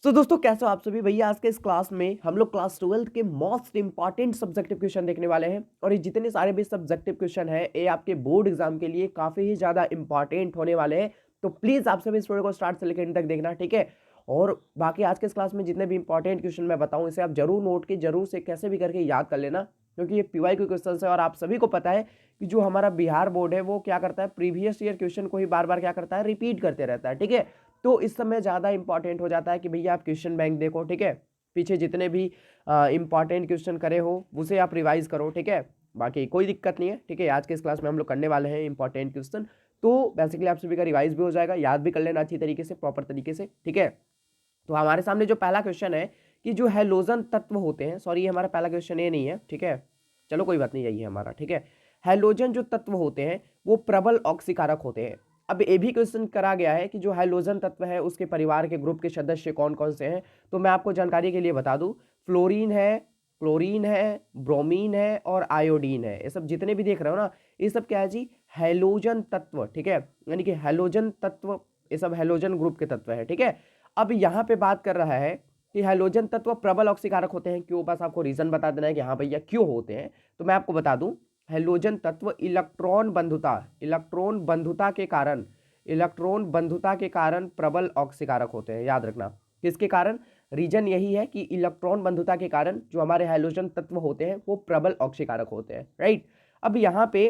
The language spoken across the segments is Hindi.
तो दोस्तों कैसे हो आप सभी भैया। आज के इस क्लास में हम लोग क्लास 12th के मोस्ट इंपॉर्टेंट सब्जेक्टिव क्वेश्चन देखने वाले हैं। और ये जितने सारे भी सब्जेक्टिव क्वेश्चन है ये आपके बोर्ड एग्जाम के लिए काफी ही ज्यादा इंपॉर्टेंट होने वाले हैं। तो प्लीज आप सभी इस वीडियो को स्टार्ट से लेकर एंड तक देखना, ठीक है। और बाकी आज के इस क्लास में जितने भी इंपॉर्टेंट क्वेश्चन मैं बताऊं इसे आप जरूर नोट के जरूर से कैसे भी करके याद कर लेना, क्योंकि ये PYQ क्वेश्चन है। और आप सभी को पता है कि जो हमारा बिहार बोर्ड है वो क्या करता है, प्रीवियस ईयर क्वेश्चन को ही बार बार क्या करता है, रिपीट करते रहता है, ठीक है। तो इस समय ज़्यादा इंपॉर्टेंट हो जाता है कि भैया आप क्वेश्चन बैंक देखो, ठीक है। पीछे जितने भी इंपॉर्टेंट क्वेश्चन करे हो उसे आप रिवाइज करो, ठीक है। बाकी कोई दिक्कत नहीं है, ठीक है। आज के इस क्लास में हम लोग करने वाले हैं इंपॉर्टेंट क्वेश्चन। तो बेसिकली आप सभी का रिवाइज भी हो जाएगा, याद भी कर लेना अच्छी तरीके से, प्रॉपर तरीके से, ठीक है। तो हमारे सामने जो पहला क्वेश्चन है कि जो हैलोजन तत्व होते हैं, सॉरी ये हमारा पहला क्वेश्चन ये नहीं है, ठीक है। चलो कोई बात नहीं, यही है हमारा, ठीक है। हैलोजन जो तत्व होते हैं वो प्रबल ऑक्सीकारक होते हैं। अब ये भी क्वेश्चन करा गया है कि जो हैलोजन तत्व है उसके परिवार के ग्रुप के सदस्य कौन कौन से हैं। तो मैं आपको जानकारी के लिए बता दूं, फ्लोरीन है, क्लोरीन है, ब्रोमीन है और आयोडीन है। ये सब जितने भी देख रहे हो ना, ये सब क्या है जी, हैलोजन तत्व, ठीक है। यानी कि हैलोजन तत्व, ये सब हैलोजन ग्रुप के तत्व है, ठीक है। अब यहाँ पे बात कर रहा है कि हैलोजन तत्व प्रबल ऑक्सीकारक होते हैं। क्यों, बस आपको रीजन बता देना है कि हाँ भैया क्यों होते हैं। तो मैं आपको बता दूं, हैलोजन तत्व इलेक्ट्रॉन बंधुता के कारण प्रबल ऑक्सीकारक होते हैं। याद रखना किसके कारण, रीजन यही है कि इलेक्ट्रॉन बंधुता के कारण जो हमारे हैलोजन तत्व होते हैं वो प्रबल ऑक्सीकारक होते हैं, राइट। अब यहाँ पे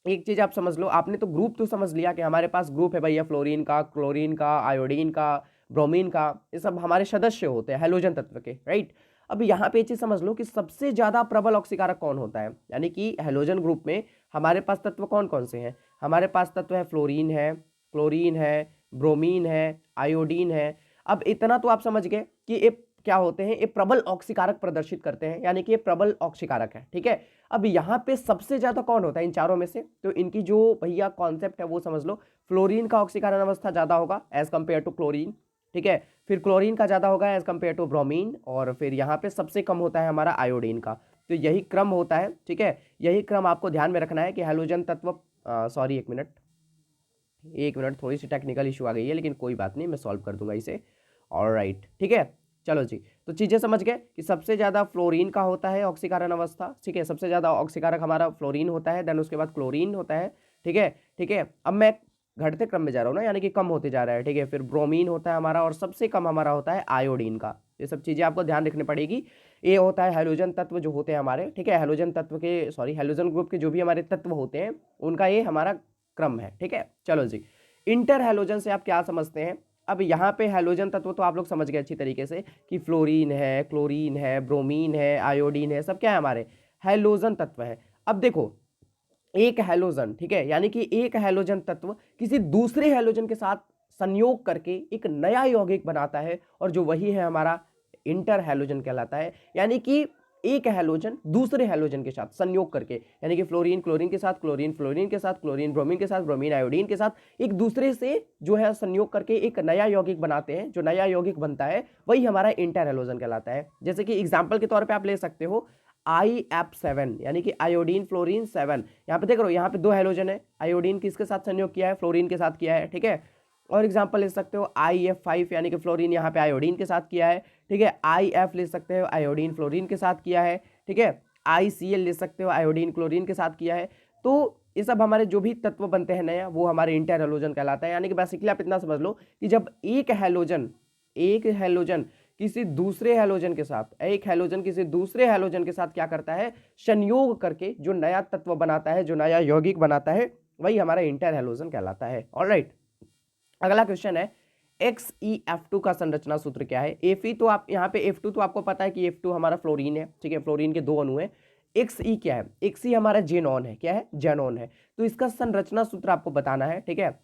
एक चीज आप समझ लो, आपने तो ग्रुप तो समझ लिया कि हमारे पास ग्रुप है भैया, फ्लोरीन का, क्लोरीन का, आयोडीन का, ब्रोमीन का, ये सब हमारे सदस्य होते हैं हैलोजन तत्व के, राइट। अब यहाँ पे चीज समझ लो कि सबसे ज्यादा प्रबल ऑक्सीकारक कौन होता है, यानी कि हैलोजन ग्रुप में हमारे पास तत्व कौन कौन से हैं। हमारे पास तत्व है फ्लोरीन है, क्लोरीन है, ब्रोमीन है, आयोडीन है। अब इतना तो आप समझ गए कि ये क्या होते हैं, ये प्रबल ऑक्सीकारक प्रदर्शित करते हैं, यानी कि ये प्रबल ऑक्सीकारक है, ठीक है। अब यहाँ पे सबसे ज्यादा कौन होता है इन चारों में से, तो इनकी जो भैया कॉन्सेप्ट है वो समझ लो, फ्लोरीन का ऑक्सीकरण अवस्था ज्यादा होगा एज कंपेयर टू क्लोरीन, ठीक है। फिर क्लोरीन का ज्यादा होगा एज कंपेयर टू ब्रोमीन, और फिर यहाँ पे सबसे कम होता है हमारा आयोडीन का। तो यही क्रम होता है, ठीक है। यही क्रम आपको ध्यान में रखना है कि हैलोजन तत्व, सॉरी एक मिनट थोड़ी सी टेक्निकल इशू आ गई है, लेकिन कोई बात नहीं, मैं सॉल्व कर दूंगा इसे। ऑलराइट, ठीक है। चलो जी, तो चीजें समझ गए कि सबसे ज्यादा फ्लोरीन का होता है ऑक्सीकरण अवस्था, ठीक है। सबसे ज्यादा ऑक्सीकारक हमारा फ्लोरीन होता है, देन उसके बाद क्लोरीन होता है, ठीक है, ठीक है। अब मैं घटते क्रम में जा रहा हूँ ना, यानी कि कम होते जा रहा है, ठीक है। फिर ब्रोमीन होता है हमारा, और सबसे कम हमारा होता है आयोडीन का। ये सब चीजें आपको ध्यान रखनी पड़ेगी। ये होता है हैलोजन तत्व जो होते हैं हमारे, ठीक है। हैलोजन तत्व के, सॉरी हैलोजन ग्रुप के जो भी हमारे तत्व होते हैं उनका ये हमारा क्रम है, ठीक है। चलो जी, इंटर हैलोजन से आप क्या समझते हैं। अब यहाँ पे हैलोजन तत्व तो आप लोग समझ गए अच्छी तरीके से कि फ्लोरीन है, क्लोरीन है, ब्रोमीन है, आयोडीन है, सब क्या है हमारे हैलोजन तत्व है। अब देखो, एक हैलोजन, ठीक है, यानी कि एक हैलोजन तत्व किसी दूसरे हैलोजन के साथ संयोग करके एक नया यौगिक बनाता है, और जो वही है हमारा इंटर हैलोजन कहलाता है। यानी कि एक हैलोजन दूसरे हैलोजन के साथ संयोग करके, यानी कि फ्लोरीन क्लोरीन के साथ, क्लोरीन फ्लोरीन के साथ, क्लोरीन ब्रोमीन के साथ, ब्रोमीन आयोडीन के साथ एक दूसरे से जो है संयोग करके एक नया यौगिक बनाते हैं। जो नया यौगिक बनता है वही हमारा इंटर हैलोजन कहलाता है। जैसे कि एग्जाम्पल के तौर पर आप ले सकते हो IF7, यानी कि आयोडीन फ्लोरीन 7। यहाँ पे देख रहे हो, यहाँ पे दो हैलोजन है, आयोडीन किसके साथ संयोग किया है, फ्लोरीन के साथ किया है, ठीक है। और एग्जांपल ले सकते हो IF5, यानी कि फ्लोरीन यहाँ पे आयोडीन के साथ किया है, ठीक है। IF ले सकते हो, आयोडीन फ्लोरीन के साथ किया है, ठीक है। ICl ले सकते हो, आयोडीन क्लोरीन के साथ किया है। तो ये सब हमारे जो भी तत्व बनते हैं नया, वो हमारे इंटर हैलोजन कहलाता है। यानी कि बेसिकली आप इतना समझ लो कि जब एक हैलोजन किसी दूसरे हैलोजन के साथ, एक हैलोजन किसी दूसरे हैलोजन के साथ क्या करता है, संयोग करके जो नया तत्व बनाता है, जो नया यौगिक बनाता है, वही हमारा इंटर हैलोजन कहलाता है। ऑलराइट, अगला क्वेश्चन है XeF2 का संरचना सूत्र क्या है। Fe तो आप यहाँ पे F2 तो आपको पता है कि F2 हमारा फ्लोरीन है, ठीक है। फ्लोरीन के दो अणु है। Xe क्या है, Xe हमारा जेनॉन है, क्या है, जेनॉन है। तो इसका संरचना सूत्र आपको बताना है, ठीक है।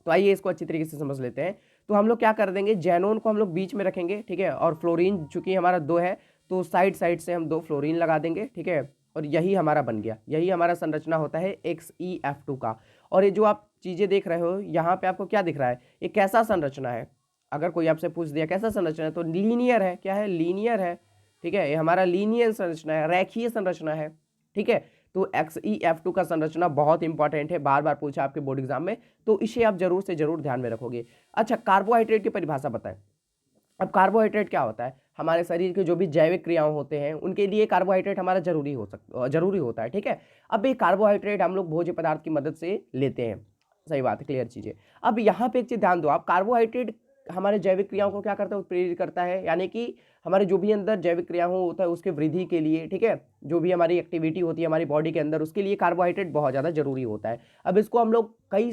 तो आइए इसको अच्छी तरीके से समझ लेते हैं। तो हम लोग क्या कर देंगे, जेनोन को हम लोग बीच में रखेंगे, ठीक है। और फ्लोरीन चूंकि हमारा दो है तो साइड साइड से हम दो फ्लोरीन लगा देंगे, ठीक है। और यही हमारा बन गया, यही हमारा संरचना होता है XeF2 का। और ये जो आप चीजें देख रहे हो यहाँ पे आपको क्या दिख रहा है, ये कैसा संरचना है। अगर कोई आपसे पूछ दिया कैसा संरचना है, तो लीनियर है, क्या है, लीनियर है, ठीक है। ये हमारा लीनियर संरचना है, रेखीय संरचना है, ठीक है। तो XeF2 का संरचना बहुत इंपॉर्टेंट है, बार बार पूछा आपके बोर्ड एग्जाम में, तो इसे आप जरूर से जरूर ध्यान में रखोगे। अच्छा, कार्बोहाइड्रेट की परिभाषा बताएं। अब कार्बोहाइड्रेट क्या होता है, हमारे शरीर के जो भी जैविक क्रियाओं होते हैं उनके लिए कार्बोहाइड्रेट हमारा जरूरी होता है, ठीक है। अब ये कार्बोहाइड्रेट हम लोग भोज्य पदार्थ की मदद से लेते हैं, सही बात है, क्लियर चीज़ें। अब यहाँ पे एक चीज़ ध्यान दो आप, कार्बोहाइड्रेट हमारे जैविक क्रियाओं को क्या करता है, उत्प्रेरित करता है, यानी कि हमारे जो भी अंदर जैविक क्रियाओं होता है उसके वृद्धि के लिए, ठीक है, जो भी हमारी एक्टिविटी होती है हमारी बॉडी के अंदर उसके लिए कार्बोहाइड्रेट बहुत ज़्यादा जरूरी होता है। अब इसको हम लोग कई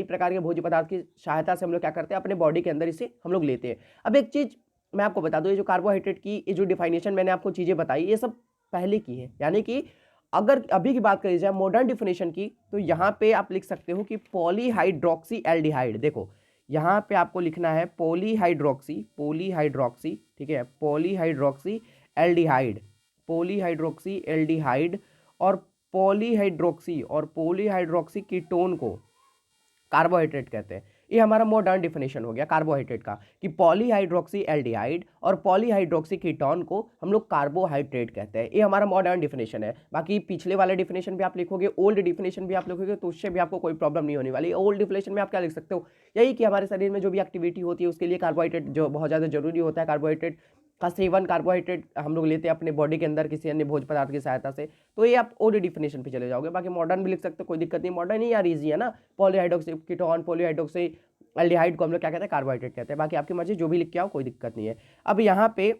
प्रकार के भोज्य पदार्थ की सहायता से हम लोग क्या करते हैं, अपने बॉडी के अंदर इसे हम लोग लेते हैं। अब एक चीज़ मैं आपको बता दूं, ये जो कार्बोहाइड्रेट की ये जो डिफाइनेशन मैंने आपको चीज़ें बताई ये सब पहले की है, यानी कि अगर अभी की बात करी जाए मॉडर्न डिफिनेशन की, तो यहाँ पे आप लिख सकते हो कि पॉलीहाइड्रोक्सी एल्डिहाइड। देखो यहाँ पे आपको लिखना है पॉलीहाइड्रोक्सी, ठीक है, पॉलीहाइड्रोक्सी एल्डिहाइड और पॉलीहाइड्रोक्सी कीटोन को कार्बोहाइड्रेट कहते हैं। ये हमारा मॉडर्न डिफिनेशन हो गया कार्बोहाइड्रेट का, कि पॉलीहाइड्रोक्सी एल्डिहाइड और पॉलीहाइड्रोक्सी कीटोन को हम लोग कार्बोहाइड्रेट कहते हैं। ये हमारा मॉडर्न डिफिनेशन है। बाकी पिछले वाले डिफिनेशन भी आप लिखोगे, ओल्ड डिफिनेशन भी आप लिखोगे, तो उससे भी आपको कोई प्रॉब्लम नहीं होने वाली। ओल्ड डिफिनेशन में आप क्या लिख सकते हो, यही कि हमारे शरीर में जो भी एक्टिविटी होती है उसके लिए कार्बोहाइड्रेट जो बहुत ज़्यादा जरूरी होता है, कार्बोहाइड्रेट का सेवन, कार्बोहाइड्रेट हम लोग लेते हैं अपने बॉडी के अंदर किसी अन्य भोज्य पदार्थ की सहायता से। तो ये आप ओल्ड डिफिनेशन पे चले जाओगे। बाकी मॉडर्न भी लिख सकते हो, कोई दिक्कत नहीं, मॉडर्न ही यार इजी है ना। पॉलीहाइड्रोक्सी कीटोन, पॉलीहाइड्रोक्सी एल्डिहाइड को हम लोग क्या कहते हैं, कार्बोहाइड्रेट कहते हैं। बाकी आपकी मर्जी, जो भी लिख के आओ कोई दिक्कत नहीं है। अब यहाँ पे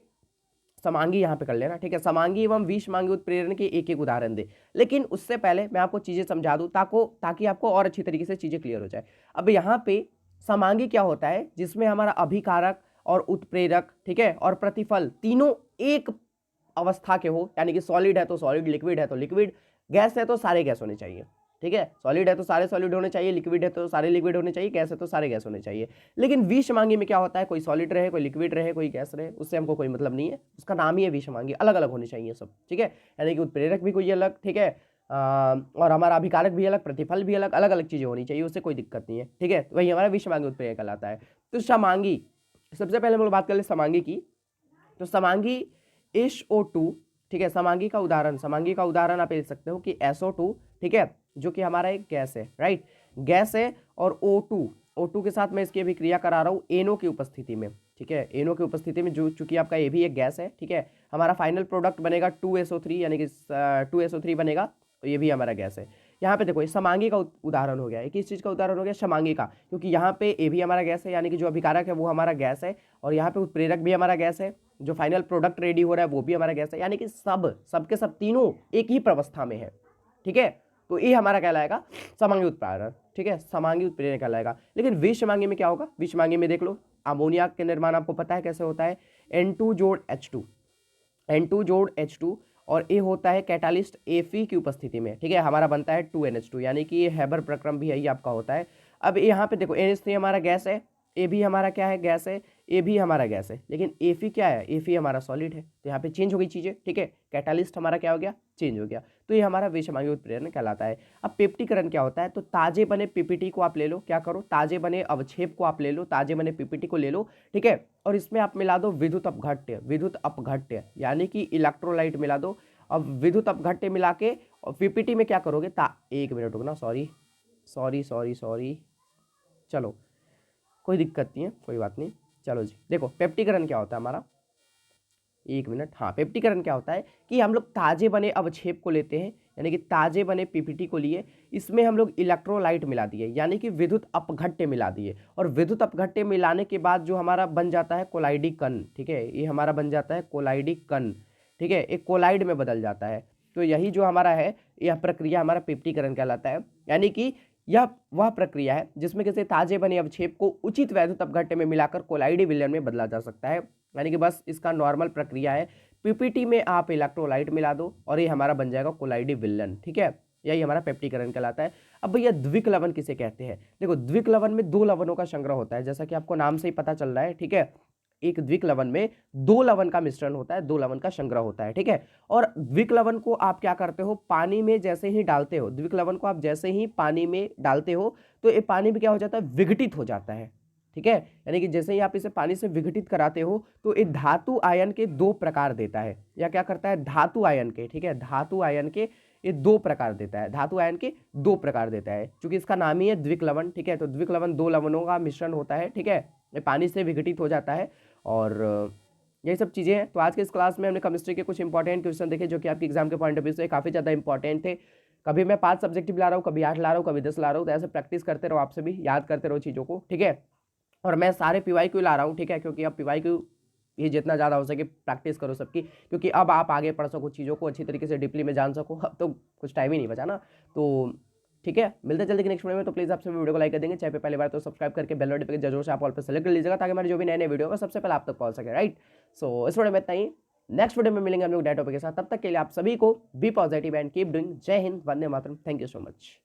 समांगी यहाँ पे कर लेना, ठीक है, समांगी एवं विषमांगी उत्प्रेरण के एक एक उदाहरण दे। लेकिन उससे पहले मैं आपको चीजें समझा दूं ताकि आपको और अच्छी तरीके से चीजें क्लियर हो जाए। अब यहाँ पे समांगी क्या होता है, जिसमें हमारा अभिकारक और उत्प्रेरक, ठीक है, और प्रतिफल तीनों एक अवस्था के हो, यानी कि सॉलिड है तो सॉलिड, लिक्विड है तो लिक्विड, गैस है तो सारे गैस होने चाहिए, ठीक है, सॉलिड है तो सारे सॉलिड होने चाहिए, लिक्विड है तो सारे लिक्विड होने चाहिए, गैस है तो सारे गैस होने चाहिए। लेकिन विषमांगी में क्या होता है, कोई सॉलिड रहे, कोई लिक्विड रहे, कोई गैस रहे, उससे हमको कोई मतलब नहीं है, उसका नाम ही है विषमांगी, अलग अलग होने चाहिए सब, ठीक है। यानी कि उत्प्रेरक भी कोई अलग, ठीक है, और हमारा अभिकारक भी अलग, प्रतिफल भी अलग, अलग अलग चीजें होनी चाहिए, उससे कोई दिक्कत नहीं है, ठीक है। वही हमारा विषमांगी उत्प्रेरक कहलाता है। तो समांगी, सबसे पहले हम लोग बात कर ले समांगी की। तो समांगी SO2, ठीक है, समांगी का उदाहरण आप ले सकते हो कि SO2, ठीक है, जो कि हमारा एक गैस है, राइट, गैस है, और O2 के साथ मैं इसकी अभी क्रिया करा रहा हूँ NO की उपस्थिति में, ठीक है, NO की उपस्थिति में, जो चूंकि आपका ये भी एक गैस है, ठीक है, हमारा फाइनल प्रोडक्ट बनेगा 2SO3, यानी कि 2SO3 बनेगा, तो ये भी हमारा गैस है। यहाँ पे देखो ये समांगी का उदाहरण हो गया, किस चीज़ का उदाहरण हो गया, समांगी का, क्योंकि यहाँ पे ये भी हमारा गैस है, यानी कि जो अभिकारक है वो हमारा गैस है, और यहाँ पे उत्प्रेरक भी हमारा गैस है, जो फाइनल प्रोडक्ट रेडी हो रहा है वो भी हमारा गैस है, यानी कि सबके सब तीनों एक ही प्रवस्था में है, ठीक है। तो ये हमारा कहलाएगा समांगी उत्प्रेरण, ठीक है, समांगी उत्प्रेरण कहलाएगा। लेकिन विषमांगी में क्या होगा, विषमांगी में देख लो, अमोनिया के निर्माण आपको पता है कैसे होता है, N2 जोड़ H2 और ये होता है कैटालिस्ट Fe की उपस्थिति में, ठीक है, हमारा बनता है 2NH2, यानी कि ये हैबर प्रक्रम भी यही आपका होता है। अब यहाँ पे देखो NH3 हमारा गैस है, ए भी हमारा क्या है, गैस है, ए भी हमारा गैस है, लेकिन Fe क्या है, Fe हमारा सॉलिड है, तो यहाँ पे चेंज हो गई चीज़ें, ठीक है, कैटालिस्ट हमारा क्या हो गया, चेंज हो गया, तो ये हमारा विषमांगी उत्प्रेरण कहलाता है। अब पेप्टिकरण क्या होता है, तो ताजे बने पीपीटी को आप ले लो, क्या करो, ताजे बने अवक्षेप को आप ले लो, ताजे बने पीपीटी को ले लो, ठीक है, और इसमें आप मिला दो विद्युत अपघट्य, यानी कि इलेक्ट्रोलाइट मिला दो। अब विद्युत अपघट्य मिला के और पीपीटी में क्या करोगे, एक मिनट रुकना, सॉरी, चलो कोई दिक्कत नहीं है, कोई बात नहीं, चलो जी। देखो पेप्टिकरण क्या होता है हमारा, एक मिनट, हाँ, पेप्टिकरण क्या होता है कि हम लोग ताजे बने अवक्षेप को लेते हैं, यानी कि ताजे बने पीपीटी को लिए, इसमें हम लोग इलेक्ट्रोलाइट मिला दिए, यानी कि विद्युत अपघट्य मिला दिए, और विद्युत अपघट्य मिलाने के बाद जो हमारा बन जाता है कोलाइडी कण, ठीक है, ये हमारा बन जाता है कोलाइडी कण, ठीक है, एक कोलाइड में बदल जाता है। तो यही जो हमारा है, यह प्रक्रिया हमारा पेप्टिकरण कहलाता है, यानी कि यह वह प्रक्रिया है जिसमें किसी ताजे बने अवक्षेप को उचित वैद्युत अपघट्य में मिलाकर कोलाइडी विलयन में बदला जा सकता है, यानी कि बस इसका नॉर्मल प्रक्रिया है, पीपीटी में आप इलेक्ट्रोलाइट मिला दो और ये हमारा बन जाएगा कोलाइडी विलयन, ठीक है, यही हमारा पेप्टिकरण कहलाता है। अब भैया द्विक लवण किसे कहते हैं, देखो द्विक लवण में 2 लवणों का संग्रह होता है, जैसा कि आपको नाम से ही पता चल रहा है, ठीक है, एक द्विक लवण में 2 लवण का मिश्रण होता है, 2 लवण का संग्रह होता है, ठीक है। और द्विक लवण को आप क्या करते हो, पानी में जैसे ही डालते हो, द्विक लवण को आप जैसे ही पानी में डालते हो तो ये पानी में क्या हो जाता है, विघटित हो जाता है, ठीक है, यानी कि जैसे ही आप इसे पानी से विघटित कराते हो तो ये धातु आयन के 2 प्रकार देता है, या क्या करता है, धातु आयन के, ठीक है, धातु आयन के ये 2 प्रकार देता है, धातु आयन के 2 प्रकार देता है, क्योंकि इसका नाम ही है द्विक लवण, ठीक है। तो द्विक लवण 2 लवणों का मिश्रण होता है, ठीक है, ये पानी से विघटित हो जाता है और यही सब चीज़ें हैं। तो आज के इस क्लास में हमने केमिस्ट्री के कुछ इंपॉर्टेंट क्वेश्चन देखे जो कि आपके एग्जाम के पॉइंट ऑफ व्यू से काफ़ी ज़्यादा इंपॉर्टेंट थे। कभी मैं 5 सब्जेक्टिव ला रहा हूँ, कभी 8 ला रहा हूँ, कभी 10 ला रहा हूँ, तो ऐसे प्रैक्टिस करते रहो, आप सभी याद करते रहो चीज़ों को, ठीक है। और मैं सारे PYQ ला रहा हूँ, ठीक है, क्योंकि अब PYQ ये जितना ज़्यादा हो सके प्रैक्टिस करो सबकी, क्योंकि अब आप आगे पढ़ सको, चीज़ों को अच्छी तरीके से डीपली में जान सको। अब तो कुछ टाइम ही नहीं बचा ना, तो ठीक है, मिलते जल्दी नेक्स्ट वीडियो में। तो प्लीज़ आप सभी वीडियो को लाइक कर देंगे, चाहे पे पहली बार तो सब्सक्राइब करके बेल नोटिफिकेशन जरूर से आप ऑल पे सेलेक्ट कर लीजिएगा, ताकि हमारे जो भी नए नए वीडियो होगा सबसे पहले आप तक पहुंच सके, राइट। सो इस वीडियो में इतना ही, नेक्स्ट वीडियो में मिलेंगे हम लोग नए टॉपिक के साथ। तब तक के लिए आप सभी को be positive and keep doing. जय हिंद, वंदे मातरम, थैंक यू सो मच।